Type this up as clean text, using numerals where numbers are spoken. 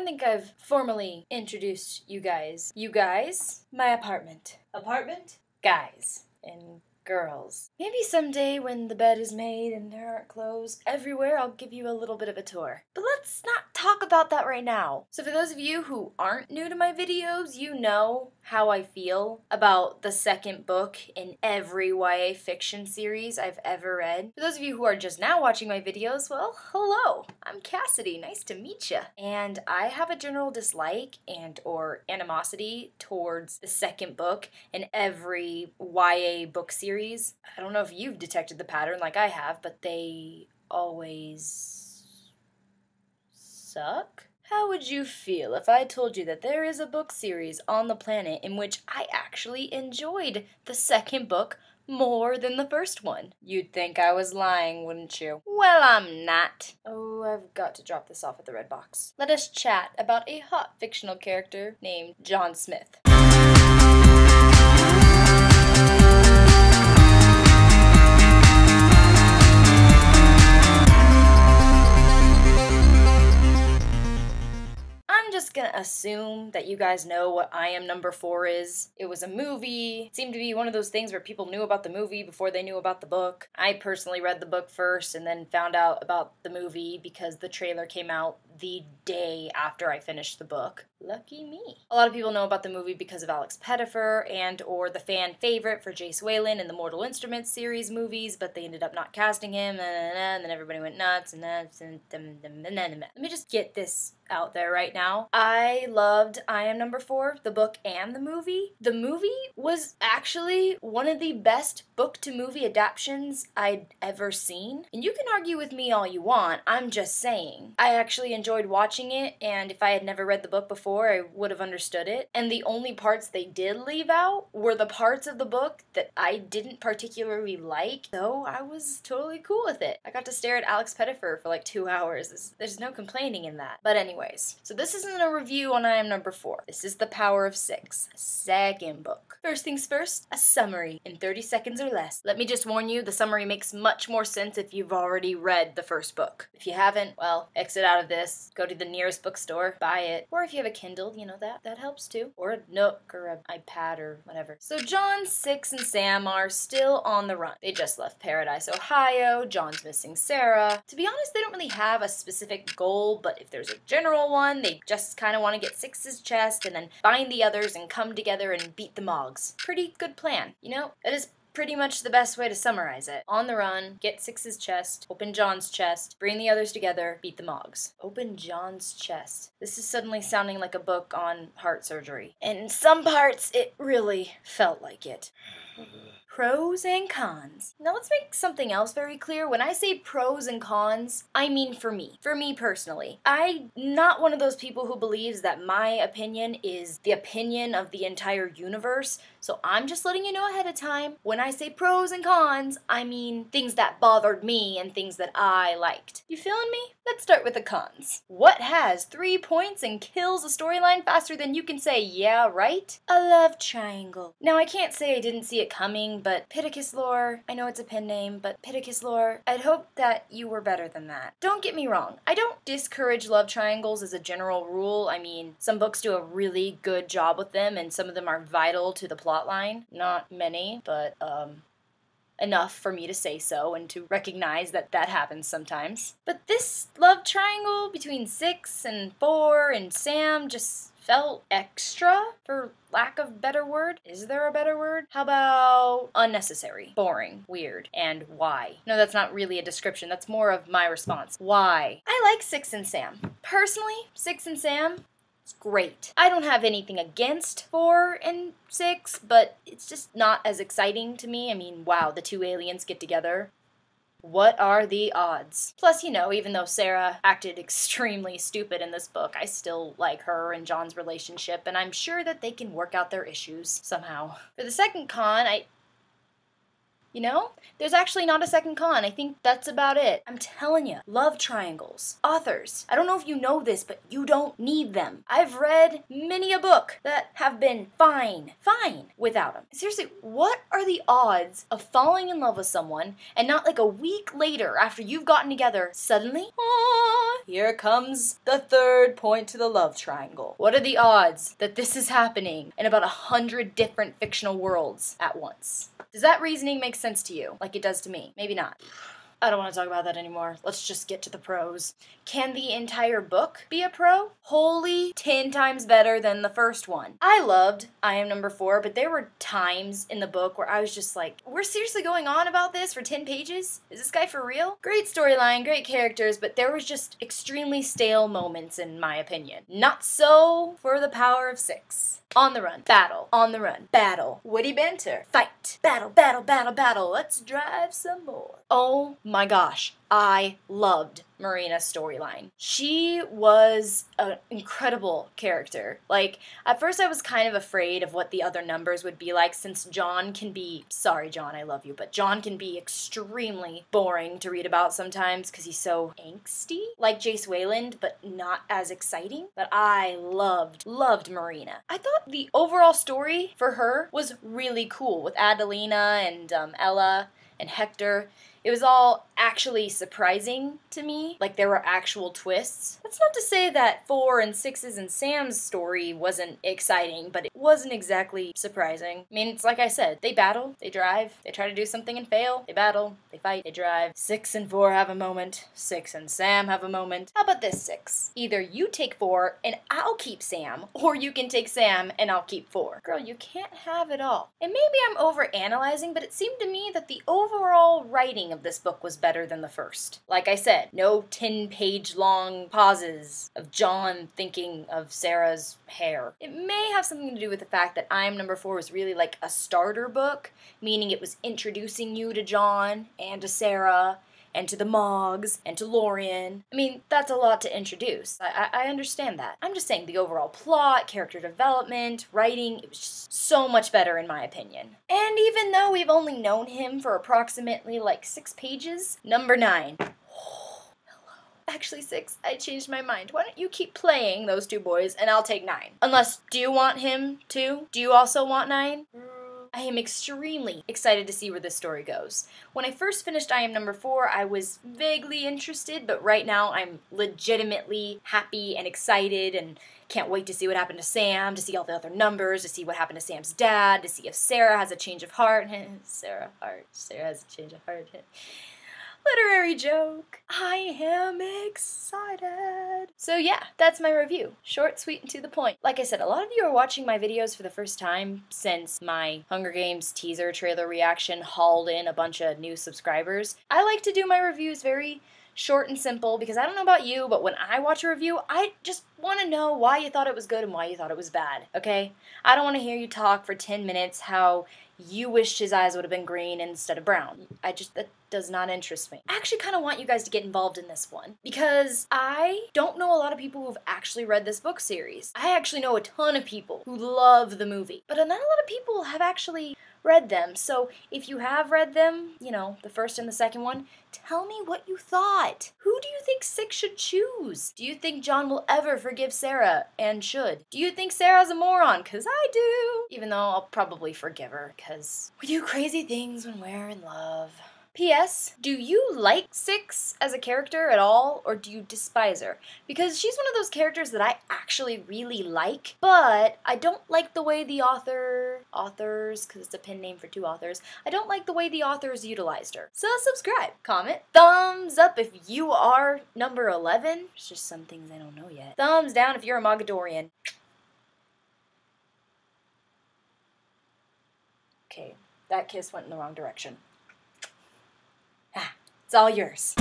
don't think I've formally introduced you guys. You guys? My apartment. Apartment? Guys. And girls. Maybe someday when the bed is made and there aren't clothes everywhere, I'll give you a little bit of a tour. But let's not talk about that right now. So for those of you who aren't new to my videos, you know how I feel about the second book in every YA fiction series I've ever read. For those of you who are just now watching my videos, well, hello. I'm Cassidy. Nice to meet ya. And I have a general dislike and or animosity towards the second book in every YA book series. I don't know if you've detected the pattern like I have, but they always suck? How would you feel if I told you that there is a book series on the planet in which I actually enjoyed the second book more than the first one? You'd think I was lying, wouldn't you? Well, I'm not. Oh, I've got to drop this off at the red box. Let us chat about a hot fictional character named John Smith. Just gonna assume that you guys know what I Am Number 4 is. It was a movie. It seemed to be one of those things where people knew about the movie before they knew about the book. I personally read the book first and then found out about the movie because the trailer came out the day after I finished the book. Lucky me. A lot of people know about the movie because of Alex Pettyfer and or the fan favorite for Jace Whalen in the Mortal Instruments series movies, but they ended up not casting him, and then everybody went nuts, Let me just get this out there right now. I loved I Am Number 4, the book and the movie. The movie was actually one of the best book-to-movie adaptations I'd ever seen. And you can argue with me all you want, I'm just saying. I actually enjoyed watching it, and if I had never read the book before, I would have understood it. And the only parts they did leave out were the parts of the book that I didn't particularly like, so I was totally cool with it. I got to stare at Alex Pettyfer for like 2 hours. There's no complaining in that. But anyways, so this isn't a review on I Am Number 4. This is The Power of Six, second book. First things first, a summary in 30 seconds or less. Let me just warn you, the summary makes much more sense if you've already read the first book. If you haven't, well, exit out of this, go to the nearest bookstore, buy it, or if you have a Kindle, you know, that helps too, or a Nook or an iPad or whatever. So John, Six, and Sam are still on the run. They just left Paradise, Ohio. John's missing Sarah. To be honest, they don't really have a specific goal, but if there's a general one, they just kind of want to get Six's chest and then find the others and come together and beat the Mogs. Pretty good plan, you know? That is pretty much the best way to summarize it. On the run, get Six's chest, open John's chest, bring the others together, beat the Mogs. Open John's chest. This is suddenly sounding like a book on heart surgery. And in some parts, it really felt like it. Pros and cons. Now let's make something else very clear. When I say pros and cons, I mean for me. For me personally. I'm not one of those people who believes that my opinion is the opinion of the entire universe, so I'm just letting you know ahead of time. When I say pros and cons, I mean things that bothered me and things that I liked. You feeling me? Let's start with the cons. What has 3 points and kills a storyline faster than you can say, yeah, right? A love triangle. Now I can't say I didn't see it coming, but Pittacus lore, I know it's a pen name, but Pittacus lore, I'd hope that you were better than that. Don't get me wrong, I don't discourage love triangles as a general rule. I mean, some books do a really good job with them, and some of them are vital to the plotline. Not many, but enough for me to say so and to recognize that that happens sometimes. But this love triangle between 6 and 4 and Sam just felt extra, for lack of a better word. Is there a better word? How about unnecessary, boring, weird, and why? No, that's not really a description. That's more of my response. Why? I like Six and Sam. Personally, Six and Sam, it's great. I don't have anything against 4 and 6, but it's just not as exciting to me. I mean, wow, the 2 aliens get together. What are the odds? Plus, you know, even though Sarah acted extremely stupid in this book, I still like her and John's relationship, and I'm sure that they can work out their issues somehow. For the second con, You know? There's actually not a second con. I think that's about it. I'm telling you, love triangles. Authors, I don't know if you know this, but you don't need them. I've read many a book that have been fine without them. Seriously, what are the odds of falling in love with someone and not like a week later after you've gotten together, suddenly, here comes the third point to the love triangle? What are the odds that this is happening in about 100 different fictional worlds at once? Does that reasoning make sense to you, like it does to me? Maybe not. I don't want to talk about that anymore. Let's just get to the pros. Can the entire book be a pro? Holy 10 times better than the first one. I loved I Am Number 4, but there were times in the book where I was just like, we're seriously going on about this for 10 pages? Is this guy for real? Great storyline, great characters, but there was just extremely stale moments in my opinion. Not so for the Power of 6. On the run, battle. On the run, battle. Witty banter, fight. Battle, battle, battle, battle. Let's drive some more. Oh my gosh, I loved Marina's storyline. She was an incredible character. Like, at first I was kind of afraid of what the other numbers would be like, since John can be, sorry John, I love you, but John can be extremely boring to read about sometimes because he's so angsty, like Jace Wayland, but not as exciting. But I loved Marina. I thought the overall story for her was really cool with Adelina and Ella and Hector. It was all actually surprising to me, like there were actual twists. That's not to say that 4 and 6's and Sam's story wasn't exciting, but it wasn't exactly surprising. I mean, it's like I said, they battle, they drive, they try to do something and fail, they battle, they fight, they drive. 6 and 4 have a moment, 6 and Sam have a moment. How about this 6? Either you take 4 and I'll keep Sam, or you can take Sam and I'll keep 4. Girl, you can't have it all. And maybe I'm overanalyzing, but it seemed to me that the overall writing of this book was better than the first. Like I said, no 10-page long pauses of John thinking of Sarah's hair. It may have something to do with the fact that I Am Number 4 was really like a starter book, meaning it was introducing you to John and to Sarah and to the Moggs, and to Lorien. I mean, that's a lot to introduce. I understand that. I'm just saying the overall plot, character development, writing, it was just so much better in my opinion. And even though we've only known him for approximately like 6 pages, number 9. Actually 6, I changed my mind. Why don't you keep playing those 2 boys and I'll take 9. Unless, do you want him too? Do you also want 9? I am extremely excited to see where this story goes. When I first finished I Am Number 4, I was vaguely interested, but right now I'm legitimately happy and excited and can't wait to see what happened to Sam, to see all the other numbers, to see what happened to Sam's dad, to see if Sarah has a change of heart. Sarah has a change of heart. Literary joke. I am excited. So yeah, that's my review. Short, sweet, and to the point. Like I said, a lot of you are watching my videos for the first time since my Hunger Games teaser trailer reaction hauled in a bunch of new subscribers. I like to do my reviews very short and simple because I don't know about you, but when I watch a review, I just want to know why you thought it was good and why you thought it was bad, okay? I don't want to hear you talk for 10 minutes how you wished his eyes would have been green instead of brown. That does not interest me. I actually kind of want you guys to get involved in this one because I don't know a lot of people who've actually read this book series. I actually know a ton of people who love the movie, but not a lot of people have actually read them. So if you have read them, you know, the first and the second one, tell me what you thought. Who do you think 6 should choose? Do you think John will ever forgive Sarah and should? Do you think Sarah's a moron? Because I do. Even though I'll probably forgive her because we do crazy things when we're in love. P.S. Do you like 6 as a character at all, or do you despise her? Because she's one of those characters that I actually really like, but I don't like the way the authors, because it's a pen name for 2 authors, I don't like the way the authors utilized her. So subscribe, comment, thumbs up if you are number 11. There's just some things I don't know yet. Thumbs down if you're a Mogadorian. Okay, that kiss went in the wrong direction. It's all yours.